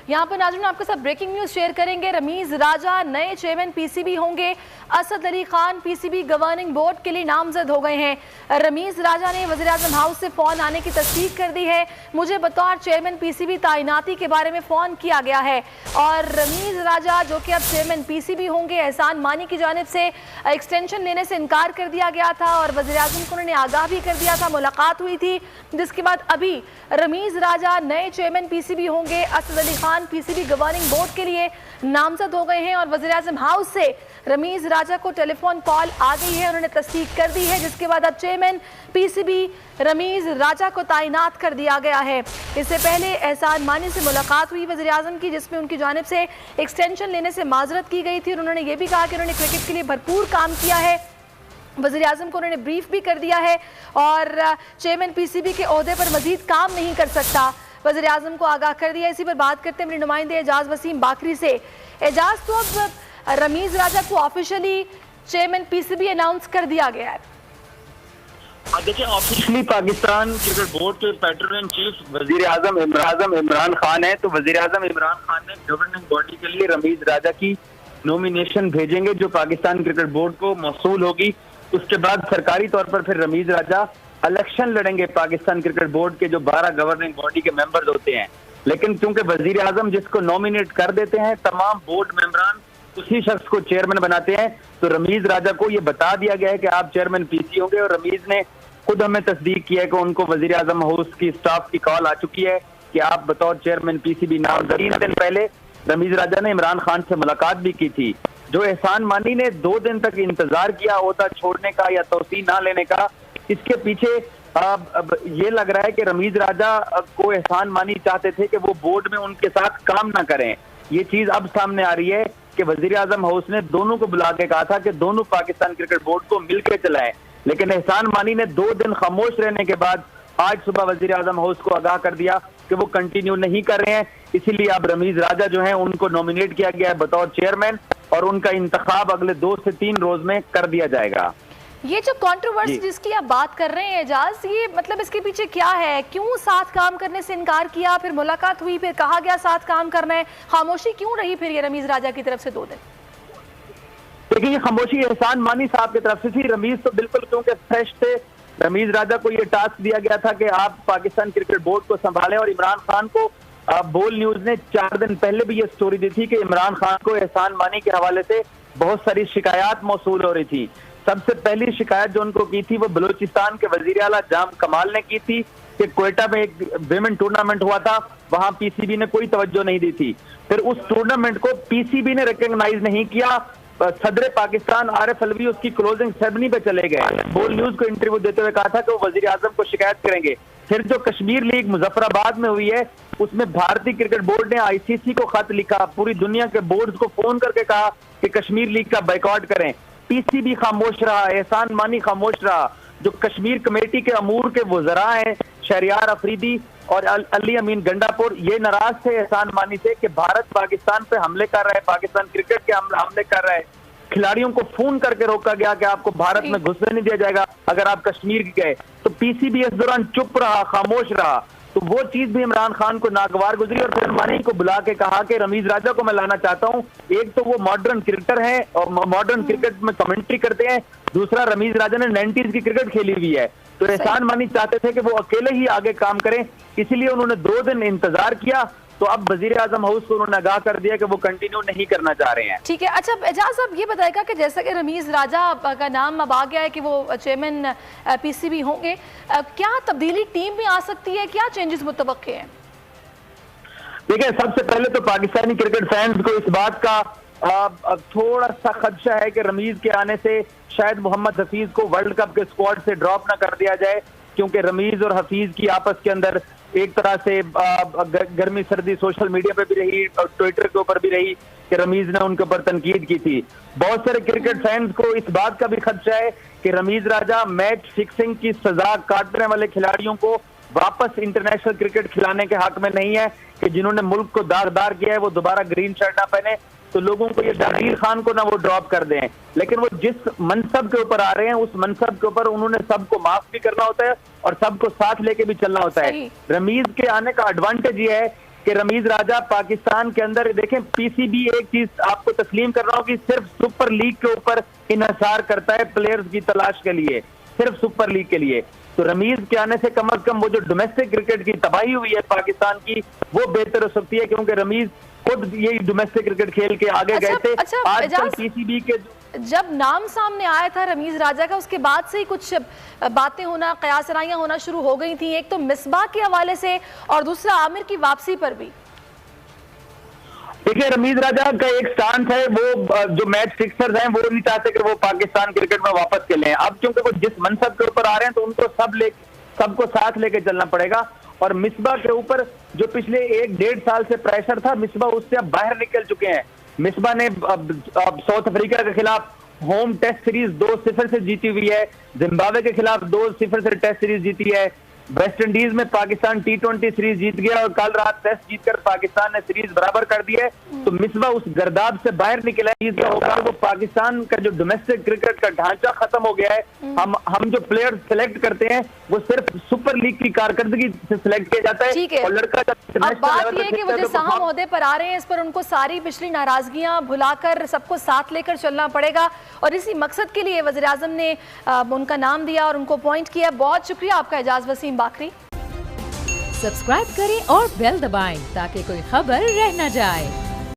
यहाँ पर नाज़रीन आपके साथ ब्रेकिंग न्यूज शेयर करेंगे। रमीज राजा नए चेयरमैन पीसीबी होंगे। Asad Ali Khan PCB governing board के लिए नामजद हो गए हैं। रमीज राजा ने वज़ीर आज़म हाउस से फोन आने की तस्दीक कर दी है। मुझे बतौर चेयरमैन पीसीबी तैनाती के बारे में फोन किया गया है और रमीज राजा जो कि अब चेयरमैन पीसीबी होंगे, एहसान मानी की जानिब से एक्सटेंशन लेने से इनकार कर दिया गया था और वज़ीर आज़म को उन्होंने आगाह भी कर दिया था। मुलाकात हुई थी जिसके बाद अभी रमीज राजा नए चेयरमैन पीसीबी होंगे। Asad Ali Khan PCB governing board के लिए नामजद हो गए हैं और वज़ीर आज़म हाउस से रमीज राजा को टेलीफोन कॉल आ गई है, उन्होंने तस्दीक कर दी है, जिसके बाद अब चेयरमैन पीसीबी रमीज राजा को तैनात कर दिया गया है। इससे पहले एहसान मानी से मुलाकात हुई वज़ीर आज़म की, जिसमें उनकी जानिब से एक्सटेंशन लेने से माजरत की गई थी और उन्होंने ये भी कहा कि उन्होंने क्रिकेट के लिए भरपूर काम किया है। वज़ीर आज़म को उन्होंने ब्रीफ भी कर दिया है और चेयरमैन पीसीबी के ओहदे पर मजीद काम नहीं कर सकता, वज़ीर आज़म को आगाह कर दिया। इसी पर बात करते हैं मेरे नुमाइंदे एजाज वसीम बाकरी से। एजाज, तो अब रमीज राजा को ऑफिशियली चेयरमैन पीसीबी अनाउंस कर दिया गया है। देखिए, ऑफिशियली पाकिस्तान क्रिकेट बोर्ड के पैट्रन इन चीफ वजीर आजम इमरान खान है, तो वजीर आजम इमरान खान ने गवर्निंग बॉडी के लिए रमीज राजा की नॉमिनेशन भेजेंगे जो पाकिस्तान क्रिकेट बोर्ड को मौसूल होगी। उसके बाद सरकारी तौर पर फिर रमीज राजा इलेक्शन लड़ेंगे पाकिस्तान क्रिकेट बोर्ड के जो 12 गवर्निंग बॉडी के मेंबर्स होते हैं। लेकिन क्योंकि वजीर आजम जिसको नॉमिनेट कर देते हैं, तमाम बोर्ड मेंबरान उसी शख्स को चेयरमैन बनाते हैं, तो रमीज राजा को ये बता दिया गया है कि आप चेयरमैन पीसी होंगे। और रमीज ने खुद हमें तस्दीक किया है कि उनको वजीर आजम हाउस की स्टाफ की कॉल आ चुकी है कि आप बतौर चेयरमैन पीसीबी नामजद। 3 दिन पहले रमीज राजा ने इमरान खान से मुलाकात भी की थी। जो एहसान मानी ने 2 दिन तक इंतजार किया होता छोड़ने का या तौसी ना लेने का, इसके पीछे अब ये लग रहा है कि रमीज राजा को एहसान मानी चाहते थे कि वो बोर्ड में उनके साथ काम ना करें। ये चीज अब सामने आ रही है कि वजीर आजम हाउस ने दोनों को बुला के कहा था कि दोनों पाकिस्तान क्रिकेट बोर्ड को मिलकर चलाएं, लेकिन एहसान मानी ने 2 दिन खामोश रहने के बाद आज सुबह वजीर आजम हाउस को आगाह कर दिया कि वो कंटिन्यू नहीं कर रहे हैं। इसीलिए अब रमीज राजा जो है उनको नॉमिनेट किया गया है बतौर चेयरमैन और उनका इंतखाब अगले 2 से 3 रोज में कर दिया जाएगा। ये जो कंट्रोवर्सी जिसकी आप बात कर रहे हैं एजाज, ये मतलब इसके पीछे क्या है? क्यों साथ काम करने से इनकार किया, फिर मुलाकात हुई, फिर कहा गया साथ काम करना है, खामोशी क्यों रही फिर ये रमीज राजा की तरफ से 2 दिन? देखिए, ये खामोशी एहसान मानी साहब की तरफ से थी। रमीज तो बिल्कुल क्योंकि फ्रेश थे, रमीज राजा को ये टास्क दिया गया था कि आप पाकिस्तान क्रिकेट बोर्ड को संभालें। और इमरान खान को बोल न्यूज ने 4 दिन पहले भी ये स्टोरी दी थी कि इमरान खान को एहसान मानी के हवाले से बहुत सारी शिकायत मौसूल हो रही थी। सबसे पहली शिकायत जो उनको की थी वो बलूचिस्तान के वजीर आला जाम कमाल ने की थी कि क्वेटा में एक विमेन टूर्नामेंट हुआ था, वहां पीसीबी ने कोई तवज्जो नहीं दी थी। फिर उस टूर्नामेंट को पीसीबी ने रिकॉग्नाइज नहीं किया। सदर पाकिस्तान आरिफ अलवी उसकी क्लोजिंग सेरेमनी पे चले गए। बोल न्यूज को इंटरव्यू देते हुए कहा था कि वो वजीर आजम को शिकायत करेंगे। फिर जो कश्मीर लीग मुजफ्फराबाद में हुई है उसमें भारतीय क्रिकेट बोर्ड ने आईसीसी को खत लिखा, पूरी दुनिया के बोर्ड्स को फोन करके कहा कि कश्मीर लीग का बाइकआउट करें। पीसीबी खामोश रहा, एहसान मानी खामोश रहा। जो कश्मीर कमेटी के अमूर के वज़रा हैं शहरियार अफरीदी और अली अमीन गंडापुर, ये नाराज थे एहसान मानी से कि भारत पाकिस्तान पे हमले कर रहा है, पाकिस्तान क्रिकेट के हमले कर रहा है। खिलाड़ियों को फोन करके रोका गया कि आपको भारत में घुसने नहीं दिया जाएगा अगर आप कश्मीर गए। तो पीसीबी इस दौरान चुप रहा, खामोश रहा। तो वो चीज भी इमरान खान को नागवार गुजरी और फिर मानी को बुला के कहा कि रमीज राजा को मैं लाना चाहता हूं। एक तो वो मॉडर्न क्रिकेटर है और मॉडर्न क्रिकेट में कमेंट्री करते हैं, दूसरा रमीज राजा ने 90s की क्रिकेट खेली हुई है। तो एहसान मानी चाहते थे कि वो अकेले ही आगे काम करें, इसलिए उन्होंने 2 दिन इंतजार किया। तो अब वजीर आजम हाउस को उन्होंने आगाह कर दिया कि वो कंटिन्यू नहीं करना चाह रहे हैं। ठीक है, अच्छा एजाज साहब ये बताएगा कि जैसा कि रमीज राजा का नाम अब आ गया है कि वो चेयरमैन पीसीबी होंगे, क्या तब्दीली टीम में आ सकती है, क्या चेंजेस मुतवक्के हैं? देखिए, सबसे पहले तो पाकिस्तानी क्रिकेट फैंस को इस बात का थोड़ा सा खदशा है कि रमीज के आने से शायद मोहम्मद हफीज को वर्ल्ड कप के स्क्वाड से ड्रॉप ना कर दिया जाए, क्योंकि रमीज और हफीज की आपस के अंदर एक तरह से गर्मी सर्दी सोशल मीडिया पे भी रही और ट्विटर के ऊपर भी रही कि रमीज ने उनके ऊपर तनकीद की थी। बहुत सारे क्रिकेट फैंस को इस बात का भी खदशा है कि रमीज राजा मैच फिक्सिंग की सजा काटने वाले खिलाड़ियों को वापस इंटरनेशनल क्रिकेट खिलाने के हक में नहीं है, कि जिन्होंने मुल्क को दागदार किया है वो दोबारा ग्रीन शर्ट ना पहने। तो लोगों को ये जागीर खान को ना वो ड्रॉप कर दें, लेकिन वो जिस मनसब के ऊपर आ रहे हैं उस मनसब के ऊपर उन्होंने सबको माफ भी करना होता है और सबको साथ लेके भी चलना होता है। रमीज के आने का एडवांटेज ये है कि रमीज राजा पाकिस्तान के अंदर, देखें पीसीबी एक चीज आपको तस्लीम कर रहा हूँ कि सिर्फ सुपर लीग के ऊपर इन्हिसार करता है प्लेयर्स की तलाश के लिए, सिर्फ सुपर लीग के लिए। तो रमीज के आने से कम वो जो डोमेस्टिक क्रिकेट की तबाही हुई है पाकिस्तान की, वो बेहतर हो सकती है, क्योंकि रमीज खुद यही डोमेस्टिक क्रिकेट खेल के आगे गए थे। आजकल पीसीबी के जब नाम सामने आया था रमीज राजा का, उसके बाद से ही कुछ बातें होना, कयासराइयां होना शुरू हो गई थी, एक तो मिसबाह के हवाले से और दूसरा आमिर की वापसी पर भी। देखिए रमीज राजा का एक स्टांस है, वो जो मैच फिक्सर्स हैं वो नहीं चाहते कि वो पाकिस्तान क्रिकेट में वापस खेलें। अब क्योंकि वो जिस मनसब के ऊपर आ रहे हैं तो उनको सबको साथ लेके चलना पड़ेगा। और मिसबाह के ऊपर जो पिछले 1-1.5 साल से प्रेशर था, मिसबाह उससे अब बाहर निकल चुके हैं। मिसबाह ने अब साउथ अफ्रीका के खिलाफ होम टेस्ट सीरीज 2-0 से जीती हुई है, जिम्बाब्वे के खिलाफ 2-0 से टेस्ट सीरीज जीती है, वेस्ट इंडीज में पाकिस्तान T20 सीरीज जीत गया और कल रात टेस्ट जीतकर पाकिस्तान ने सीरीज बराबर कर दी है। तो मिसबाह उस गर्दाब से बाहर निकला है। क्या होगा, वो पाकिस्तान का जो डोमेस्टिक क्रिकेट का ढांचा खत्म हो गया है। हम जो प्लेयर सिलेक्ट करते हैं वो सिर्फ सुपर लीग की कारकर्दगी से सिलेक्ट किया जाता है। और लड़का अब बात ये है कि वो जिस अहम ओहदे पर आ रहे हैं, इस पर उनको सारी पिछली नाराजगियां भुलाकर सबको साथ लेकर चलना पड़ेगा, और इसी मकसद के लिए वज़ीर आज़म ने उनका नाम दिया और उनको अपॉइंट किया। बहुत शुक्रिया आपका एजाज वसीम बाकरी। सब्सक्राइब करें और बेल दबाएं ताकि कोई खबर रह न जाए।